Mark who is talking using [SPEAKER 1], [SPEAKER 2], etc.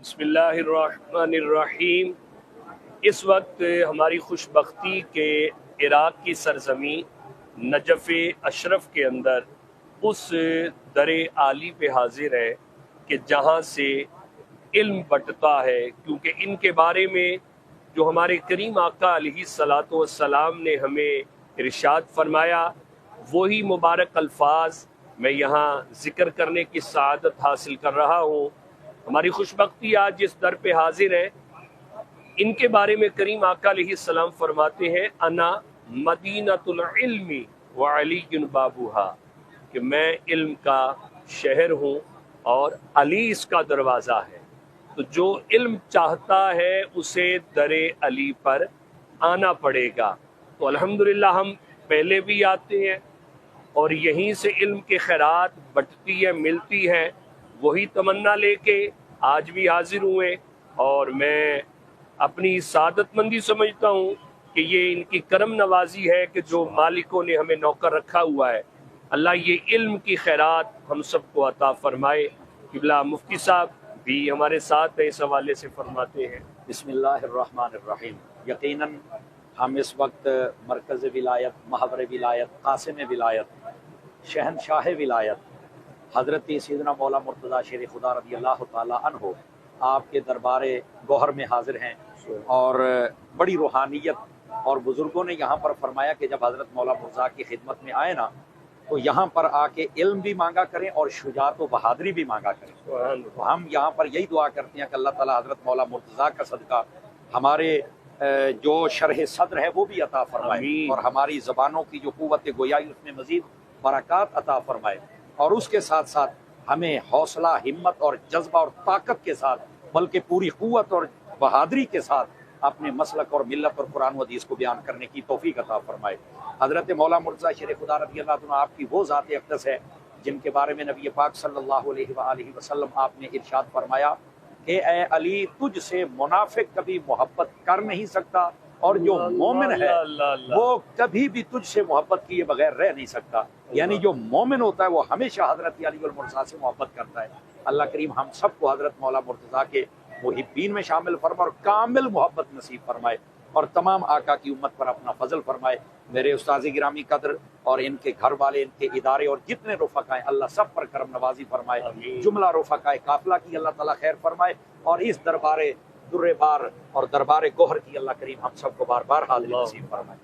[SPEAKER 1] बिस्मिल्लाहिर्रहमानिर्रहीम। इस वक्त हमारी खुशबख्ती के इराक़ की सरज़मीं नजफ़ अशरफ के अंदर उस दर आली पे हाजिर है कि जहाँ से इल्म बटता है, क्योंकि इनके बारे में जो हमारे करीम आका अलैहिस्सलातु वस्सलाम ने हमें इरशाद फरमाया, वही मुबारक अल्फाज मैं यहाँ ज़िक्र करने की सआदत हासिल कर रहा हूँ। हमारी खुशबख्ती आज जिस दर पे हाजिर है, इनके बारे में करीम आका अलैहिस्सलाम फरमाते हैं, अना मदीनतुल इल्मी व अलीयुन बाबूहा, कि मैं इल्म का शहर हूँ और अली इसका दरवाज़ा है। तो जो इल्म चाहता है उसे दरे अली पर आना पड़ेगा। तो अल्हम्दुलिल्लाह हम पहले भी आते हैं और यहीं से इल्म के खैरात बटती है, मिलती है। वही तमन्ना लेके आज भी हाजिर हुए और मैं अपनी सादतमंदी समझता हूँ कि ये इनकी करम नवाजी है कि जो मालिकों ने हमें नौकर रखा हुआ है। अल्लाह ये इल्म की खैरात हम सबको अता फरमाए। किबला मुफ्ती साहब भी हमारे साथ इस हवाले से फरमाते हैं।
[SPEAKER 2] बिस्मिल्लाहिर्रहमानिर्रहीम। यकीनन हम इस वक्त मरकज़ विलायत, महवर विलायत, कासिम विलायत, शहनशाह विलायत हज़रत सैयदना मौला मुर्तज़ा शेर खुदा रज़ी अल्लाह ताला अन्हो आपके दरबार गौहर में हाजिर हैं। और बड़ी रूहानियत और बुज़ुर्गों ने यहाँ पर फरमाया कि जब हज़रत मौला मुर्तज़ा की खिदमत में आए ना, तो यहाँ पर आके इल्म भी मांगा करें और शुजात व बहादुरी भी मांगा करें। तो हम यहाँ पर यही दुआ करते हैं कि अल्लाह ताला हज़रत मौला मुर्तज़ा का सदका हमारे जो शरह सद्र है वो भी अता फरमाए और हमारी ज़बानों की जो क़ुव्वत गोयाई उसमें मज़ीद बरक़ात अता फरमाए, और उसके साथ साथ हमें हौसला, हिम्मत और जज्बा और ताकत के साथ, बल्कि पूरी क़ुव्वत और बहादुरी के साथ अपने मसलक और मिल्लत और कुरान व हदीस को बयान करने की तौफीक अता फरमाए। हज़रत मौला मुर्तज़ा शेर खुदा रज़ी अल्लाह तआला आपकी वो ज़ात अक़दस है जिनके बारे में नबी पाक सल्लल्लाहु अलैहि वसल्लम आपने इरशाद फरमाया कि ए अली, तुझसे मुनाफिक कभी मोहब्बत कर नहीं सकता और जो मोमिन है वो कभी भी तुझसे मोहब्बत किए बगैर रह नहीं सकता। यानी जो मोमिन होता है वो हमेशा हज़रत अली वल मुर्तज़ा से मोहब्बत करता है। अल्लाह करीम हम सबको हज़रत मौला मुर्तज़ा के मुहिब्बीन में शामिल फरमाए और कामिल मोहब्बत नसीब फरमाए और तमाम आका की उम्मत पर अपना फजल फरमाए। मेरे उस्ताद गिरामी कदर और इनके घर वाले, इनके इदारे और जितने रुफ़क़ाए, अल्लाह सब पर करम नवाजी फरमाए। जुमला रुफ़क़ाए काफ़िला की अल्लाह ताला खैर फरमाए और इस दरबार दुर्रे बार और दरबार गोहर की अल्लाह करीम हम सबको बार बार हाज़िरी नसीब फरमाए।